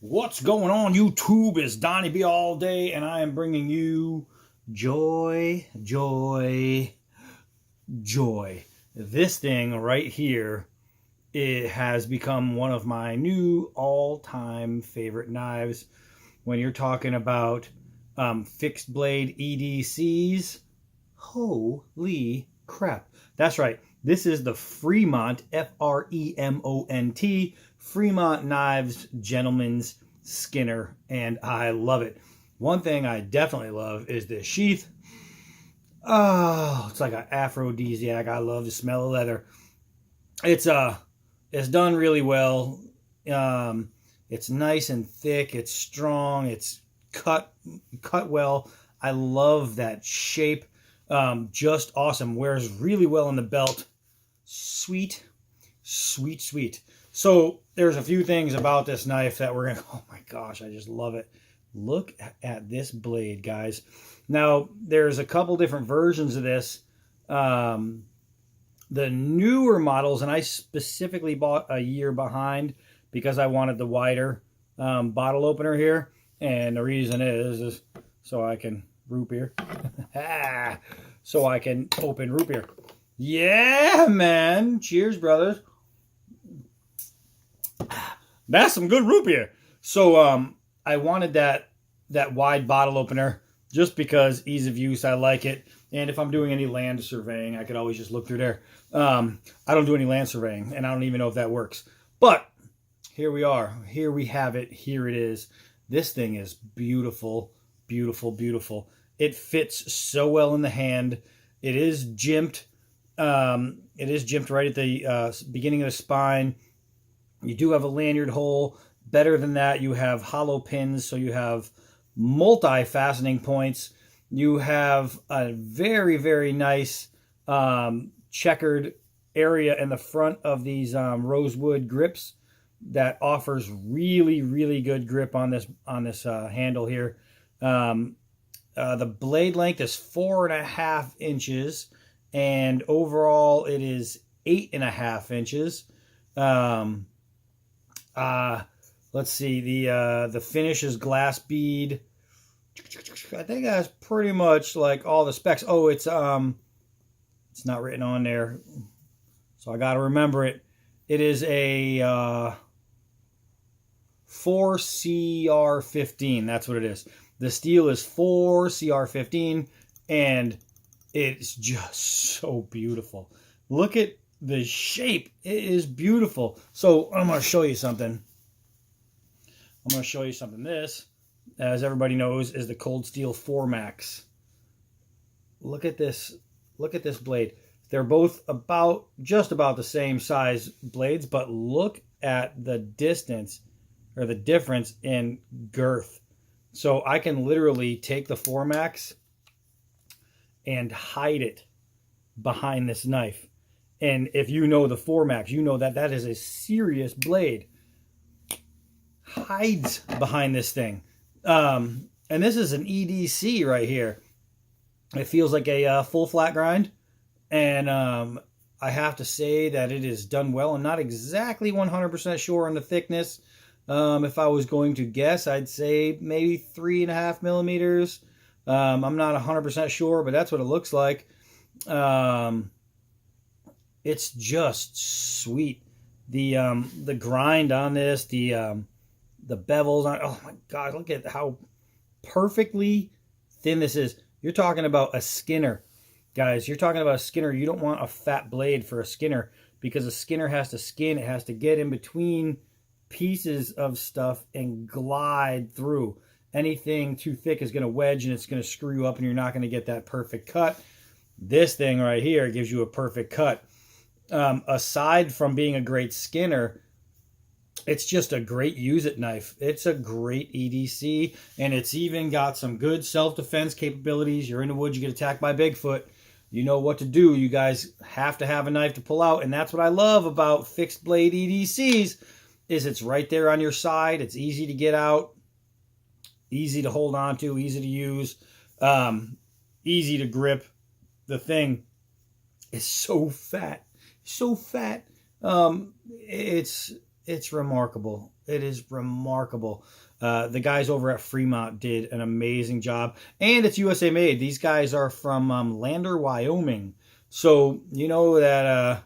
What's going on, YouTube? It's Donnie B all day, and I am bringing you joy, joy, joy. This thing right here, it has become one of my new all-time favorite knives. When you're talking about fixed blade EDCs, holy crap. That's right. This is the Fremont, Fremont, Fremont Knives Gentleman's Skinner, and I love it. One thing I definitely love is this sheath. Oh, it's like an aphrodisiac. I love the smell of leather. It's done really well. It's nice and thick. It's strong. It's cut well. I love that shape. Just awesome. Wears really well in the belt. Sweet, sweet, sweet. So there's a few things about this knife that we're gonna. Oh my gosh, I just love it. Look at this blade, guys. Now there's a couple different versions of this. The newer models, and I specifically bought a year behind because I wanted the wider bottle opener here, and the reason is so I can root beer. So I can open root beer. Yeah, man. Cheers, brothers. That's some good root beer. So I wanted that wide bottle opener just because ease of use. I like it. And if I'm doing any land surveying, I could always just look through there. I don't do any land surveying, and I don't even know if that works. But here we are. Here we have it. Here it is. This thing is beautiful, beautiful, beautiful. It fits so well in the hand. It is jimped. It is jimped right at the beginning of the spine. You do have a lanyard hole. Better than that, you have hollow pins, so you have multi-fastening points. You have a very, very nice checkered area in the front of these rosewood grips that offers really, really good grip on this handle here. The blade length is 4.5 inches, and overall it is 8.5 inches. Let's see, the finish is glass bead. I think that's pretty much like all the specs. Oh, it's not written on there, so I got to remember it. It is a 4CR15. That's what it is. The steel is 4CR15, and it's just so beautiful. Look at the shape. It is beautiful. So I'm going to show you something. This, as everybody knows, is the Cold Steel 4 Max. Look at this. Look at this blade. They're both just about the same size blades, but look at the distance or the difference in girth. So I can literally take the 4 Max and hide it behind this knife. And if you know the 4 Max, you know that that is a serious blade. Hides behind this thing. And this is an EDC right here. It feels like a full flat grind. And I have to say that it is done well. I'm not exactly 100% sure on the thickness. If I was going to guess, I'd say maybe 3.5 millimeters. I'm not 100% sure, but that's what it looks like. It's just sweet. The grind on this, the bevels on. Oh my God! Look at how perfectly thin this is. You're talking about a Skinner, guys. You're talking about a Skinner. You don't want a fat blade for a Skinner because a Skinner has to skin. It has to get in between pieces of stuff and glide through. Anything too thick is going to wedge and it's going to screw you up, and you're not going to get that perfect cut. This thing right here gives you a perfect cut. Aside from being a great Skinner, it's just a great use-it knife. It's a great EDC, and it's even got some good self-defense capabilities. You're in the woods, you get attacked by Bigfoot. You know what to do. You guys have to have a knife to pull out, and that's what I love about fixed blade EDCs, is it's right there on your side. It's easy to get out, easy to hold on to, easy to use, easy to grip. The thing is so fat. So fat. It's It's remarkable. It is remarkable. The guys over at Fremont did an amazing job, and it's USA made. These guys are from Lander, Wyoming, so you know that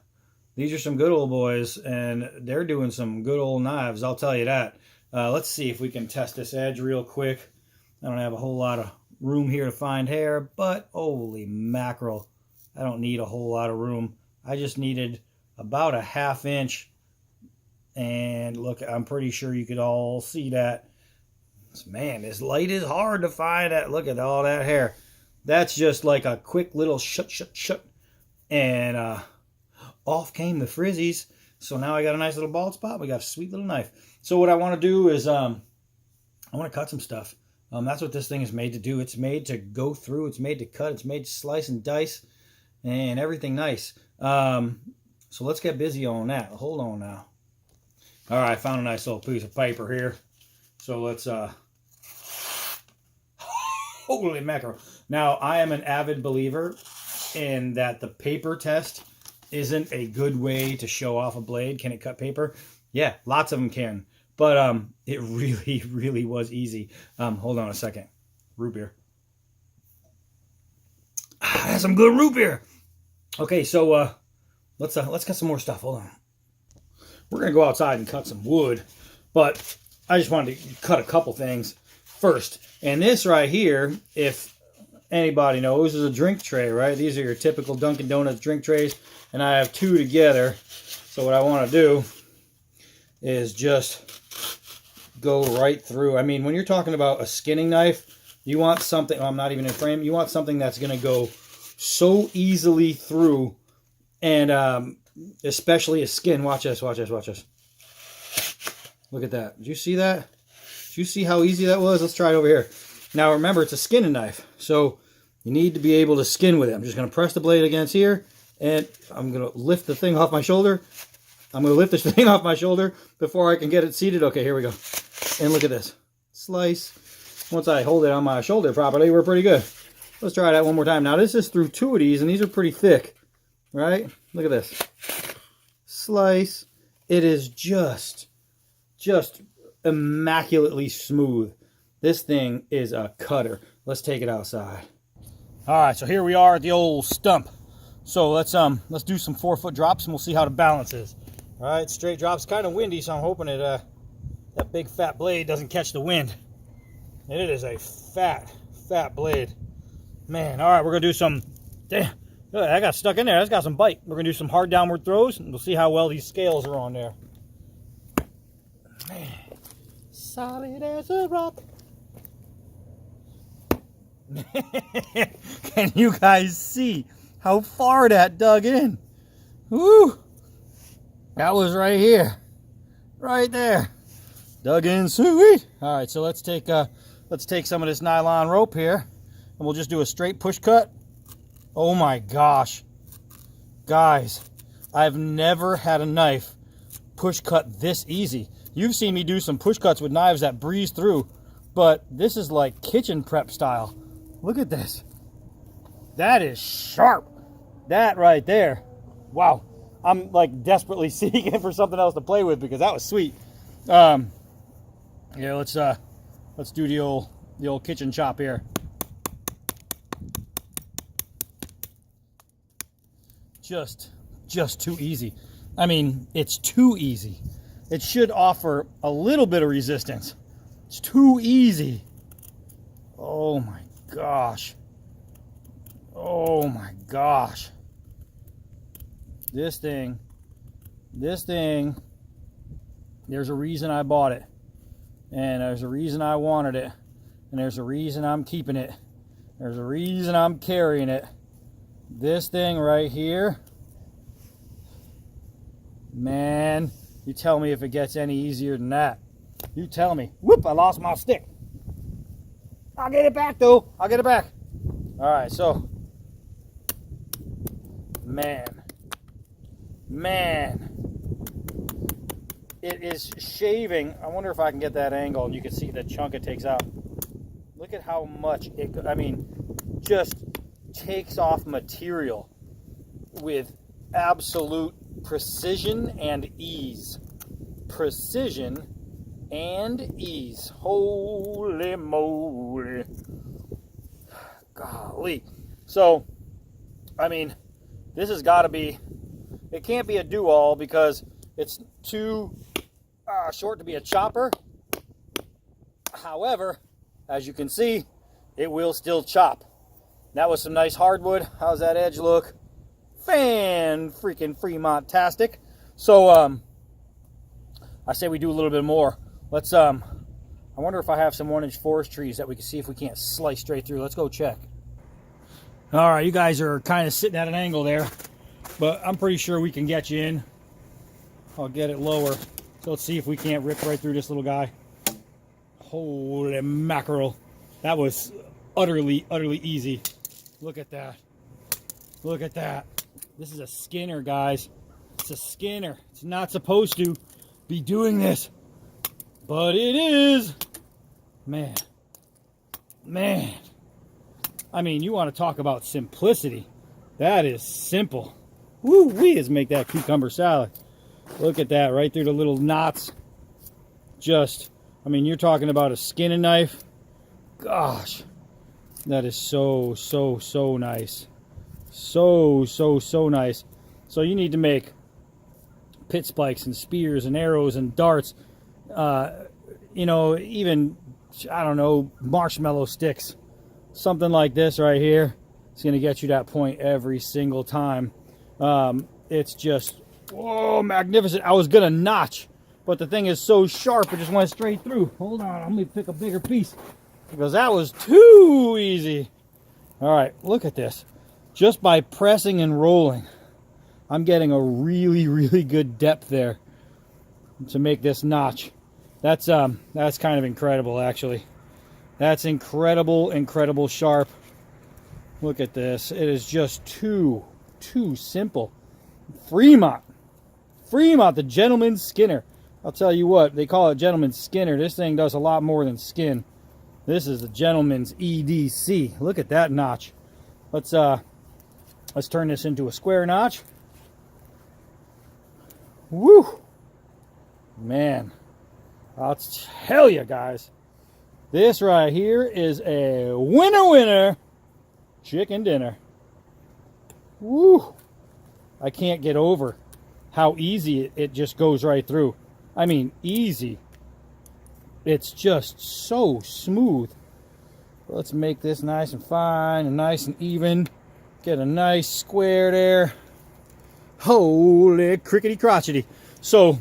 these are some good old boys, and they're doing some good old knives. I'll tell you that. Let's see if we can test this edge real quick. I don't have a whole lot of room here to find hair, but holy mackerel, I don't need a whole lot of room. I just needed about a 1/2 inch. And look, I'm pretty sure you could all see that. Man, this light is hard to find. Look at all that hair. That's just like a quick little shut. And off came the frizzies. So now I got a nice little bald spot. We got a sweet little knife. So what I want to do is I want to cut some stuff. That's what this thing is made to do. It's made to go through. It's made to cut. It's made to slice and dice and everything nice. So let's get busy on that. Hold on now. All right, I found a nice little piece of paper here. So let's, holy mackerel. Now, I am an avid believer in that the paper test isn't a good way to show off a blade. Can it cut paper? Yeah, lots of them can. But it really, really was easy. Hold on a second. Root beer. That's some good root beer. Okay, so let's cut some more stuff. Hold on. We're going to go outside and cut some wood, but I just wanted to cut a couple things first. And this right here, if anybody knows, is a drink tray, right? These are your typical Dunkin' Donuts drink trays, and I have 2 together. So what I want to do is just go right through. I mean, when you're talking about a skinning knife, you want something, I'm not even in frame, you want something that's going to go so easily through, and especially a skin. Watch this, watch this, watch this. Look at that. Did you see that? Did you see how easy that was? Let's try it over here. Now remember, it's a skinning knife, so you need to be able to skin with it. I'm just going to press the blade against here, and I'm going to lift the thing off my shoulder. I'm going to lift this thing off my shoulder before I can get it seated. Okay, here we go. And look at this. Slice. Once I hold it on my shoulder properly, we're pretty good. Let's try that one more time. Now this is through 2 of these, and these are pretty thick, right? Look at this. Slice. It is just immaculately smooth. This thing is a cutter. Let's take it outside. All right, so here we are at the old stump. So let's do some 4-foot drops, and we'll see how the balance is. All right, straight drops. Kind of windy, so I'm hoping that big fat blade doesn't catch the wind. And it is a fat blade. Man, all right, we're gonna do some. Damn, I got stuck in there. That's got some bite. We're gonna do some hard downward throws, and we'll see how well these scales are on there. Man, solid as a rock. Can you guys see how far that dug in? Woo! That was right here, right there. Dug in sweet. All right, so let's take some of this nylon rope here, and we'll just do a straight push cut. Oh my gosh, guys, I've never had a knife push cut this easy. You've seen me do some push cuts with knives that breeze through, but this is like kitchen prep style. Look at this. That is sharp. That right there. Wow. I'm like desperately seeking for something else to play with because that was sweet. Yeah, let's do the old kitchen chop here. Just too easy. I mean, it's too easy. It should offer a little bit of resistance. It's too easy. Oh my gosh. Oh my gosh. This thing, there's a reason I bought it. And there's a reason I wanted it. And there's a reason I'm keeping it. There's a reason I'm carrying it. This thing right here, man, you tell me if it gets any easier than that. You tell me. Whoop, I lost my stick. I'll get it back though. I'll get it back. All right, so, man, it is shaving. I wonder if I can get that angle and you can see the chunk it takes out. Look at how much it, I mean, just takes off material with absolute precision and ease. precision and ease. Holy moly. Golly. So, I mean, this has got to be, it can't be a do-all because it's too short to be a chopper. However, as you can see, it will still chop. That was some nice hardwood. How's that edge look? Fremont-tastic. So, I say we do a little bit more. Let's, I wonder if I have some 1-inch forest trees that we can see if we can't slice straight through. Let's go check. All right, you guys are kind of sitting at an angle there, but I'm pretty sure we can get you in. I'll get it lower. So let's see if we can't rip right through this little guy. Holy mackerel. That was utterly easy. Look at that. Look at that. This is a skinner, guys. It's a skinner. It's not supposed to be doing this, but it is. Man. I mean, you want to talk about simplicity. That is simple. Woo-wee, let's make that cucumber salad. Look at that, right through the little knots. Just, I mean, you're talking about a skinning knife. Gosh, that is so nice. So nice. So you need to make pit spikes and spears and arrows and darts. You know, even, I don't know, marshmallow sticks. Something like this right here. It's going to get you that point every single time. It's just, whoa, magnificent. I was going to notch, but the thing is so sharp, it just went straight through. Hold on, let me pick a bigger piece because that was too easy. All right, look at this. Just by pressing and rolling, I'm getting a really good depth there to make this notch. That's kind of incredible, actually. That's incredible sharp. Look at this. It is just too simple. Fremont, the gentleman's skinner. I'll tell you what, they call it gentleman's skinner. This thing does a lot more than skin. This is the gentleman's EDC. Look at that notch. Let's turn this into a square notch. Woo! Man, I'll tell you guys, this right here is a winner chicken dinner. Woo! I can't get over how easy it just goes right through. I mean, easy. It's just so smooth. Let's make this nice and fine and nice and even. Get a nice square there. Holy crickety crotchety. So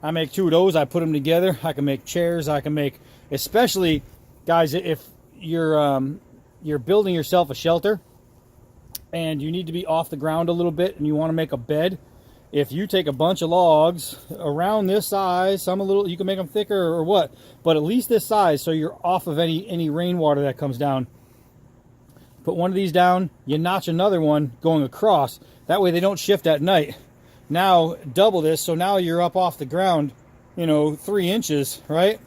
I make 2 of those. I put them together. I can make chairs. I can make, especially guys, if you're building yourself a shelter and you need to be off the ground a little bit and you want to make a bed, if you take a bunch of logs around this size, some a little, you can make them thicker or what, but at least this size so you're off of any rainwater that comes down. Put one of these down, you notch another one going across. That way they don't shift at night. Now double this, so now you're up off the ground, 3 inches, right?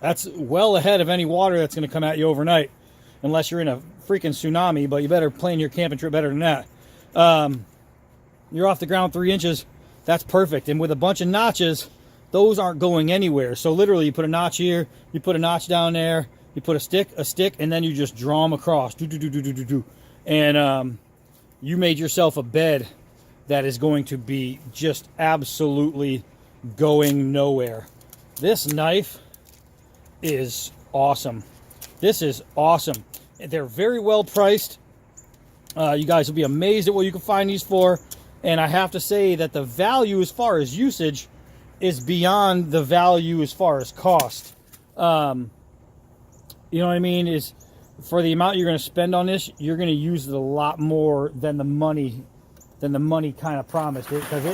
That's well ahead of any water that's going to come at you overnight, unless you're in a freaking tsunami, but you better plan your camping trip better than that. You're off the ground 3 inches. That's perfect. And with a bunch of notches, those aren't going anywhere. So literally you put a notch here, you put a notch down there, you put a stick, and then you just draw them across. And you made yourself a bed that is going to be just absolutely going nowhere. This knife is awesome. This is awesome. They're very well priced. You guys will be amazed at what you can find these for. And I have to say that the value as far as usage is beyond the value as far as cost. You know what I mean? Is for the amount you're going to spend on this, you're going to use it a lot more than the money kind of promised. Because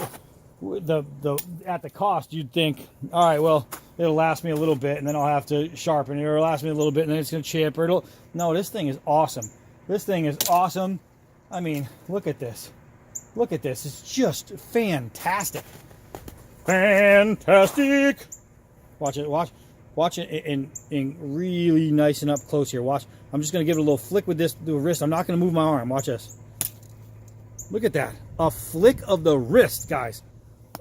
at the cost, you'd think, all right, well, it'll last me a little bit, and then I'll have to sharpen it, or it'll last me a little bit, and then it's going to chip, or no, this thing is awesome. This thing is awesome. I mean, look at this. Look at this. It's just fantastic. Fantastic. Watch it. Watch it in really nice and up close here. Watch. I'm just going to give it a little flick with the wrist. I'm not going to move my arm. Watch this. Look at that. A flick of the wrist, guys.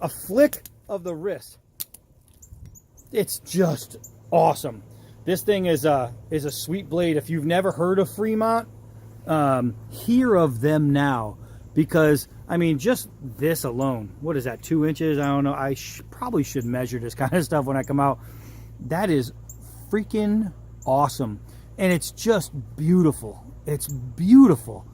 A flick of the wrist. It's just awesome. This thing is a sweet blade. If you've never heard of Fremont, hear of them now, because I mean, just this alone, what is that, 2 inches? I don't know. I probably should measure this kind of stuff when I come out. That is freaking awesome, and it's just beautiful. It's beautiful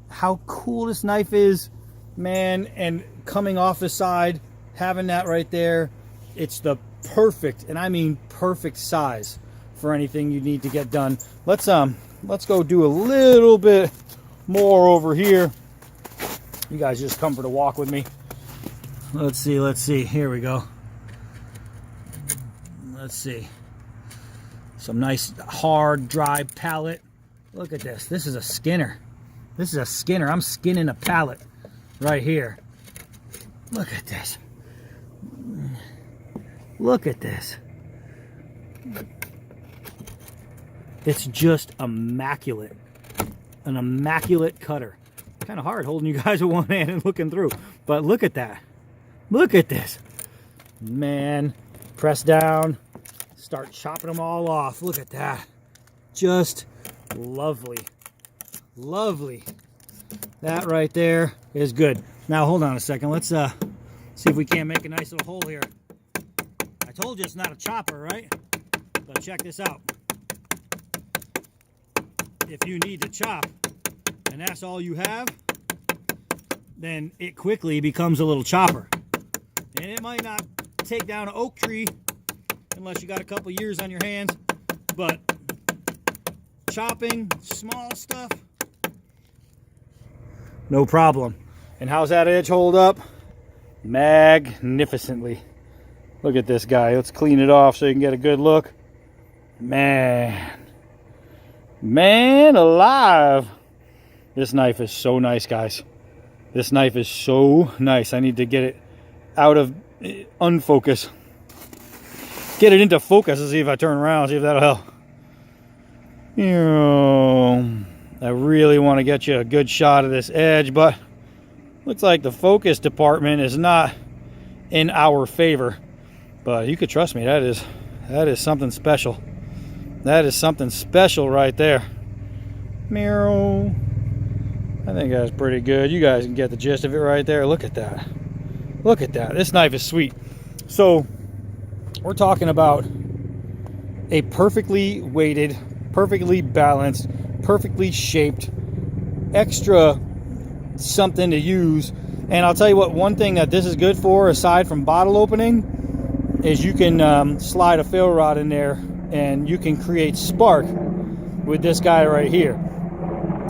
how cool this knife is, man. And coming off the side, having that right there, it's the perfect, and I mean perfect size for anything you need to get done. Let's go do a little bit more over here. You guys just come for the walk with me. Let's see. Here we go. Let's see. Some nice hard dry pallet. Look at this. This is a skinner. This is a skinner. I'm skinning a pallet right here. Look at this. Look at this. It's just immaculate. An immaculate cutter. Kind of hard holding you guys with one hand and looking through. But look at that. Look at this. Man, press down. Start chopping them all off. Look at that. Just lovely. Lovely. That right there is good. Now hold on a second. Let's see if we can't make a nice little hole here. I told you it's not a chopper, right? But check this out. If you need to chop and that's all you have, then it quickly becomes a little chopper. And it might not take down an oak tree unless you got a couple years on your hands, but chopping small stuff, no problem. And how's that edge hold up? Magnificently. Look at this guy. Let's clean it off so you can get a good look. Man alive. This knife is so nice, guys. This knife is so nice. I need to get it out of unfocus. Get it into focus and see if I turn around, see if that'll help. I really want to get you a good shot of this edge, but looks like the focus department is not in our favor. But you could trust me, that is something special. That is something special right there. Miro. I think that's pretty good. You guys can get the gist of it right there. Look at that. Look at that. This knife is sweet. So we're talking about a perfectly weighted, perfectly balanced, perfectly shaped, extra something to use. And I'll tell you what, one thing that this is good for, aside from bottle opening, is you can slide a fill rod in there and you can create spark with this guy right here.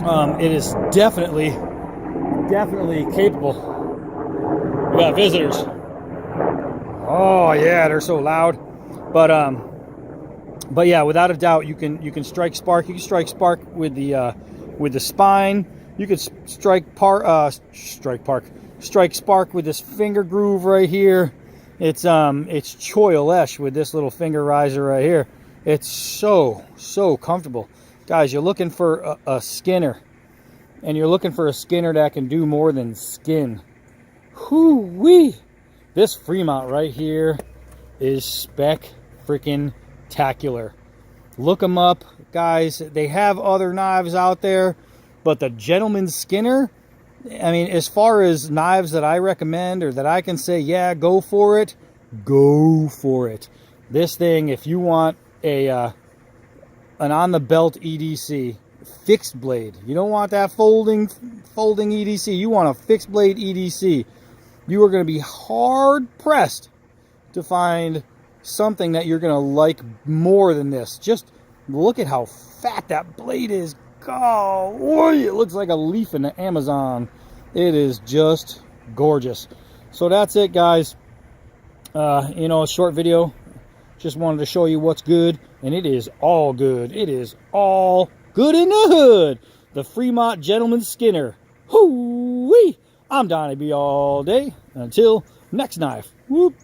It is definitely capable. We got visitors. Oh yeah, they're so loud. But yeah, without a doubt, you can strike spark. You can strike spark with the spine. You could strike spark with this finger groove right here. It's choilesh with this little finger riser right here. It's so comfortable. Guys, you're looking for a skinner, and you're looking for a skinner that can do more than skin. Hoo-wee! This Fremont right here is spec-freaking-tacular. Look them up, guys. They have other knives out there, but the Gentleman's Skinner, I mean, as far as knives that I recommend or that I can say, yeah, go for it, go for it. This thing, if you want an on-the-belt EDC, fixed blade. You don't want that folding EDC. You want a fixed blade EDC. You are going to be hard-pressed to find something that you're going to like more than this. Just look at how fat that blade is. Oh, it looks like a leaf in the Amazon. It is just gorgeous. So that's it, guys. A short video. Just wanted to show you what's good, and it is all good. It is all good in the hood. The Fremont Gentleman's Skinner. Hoo-wee! I'm Donnie B all day. Until next knife. Whoop.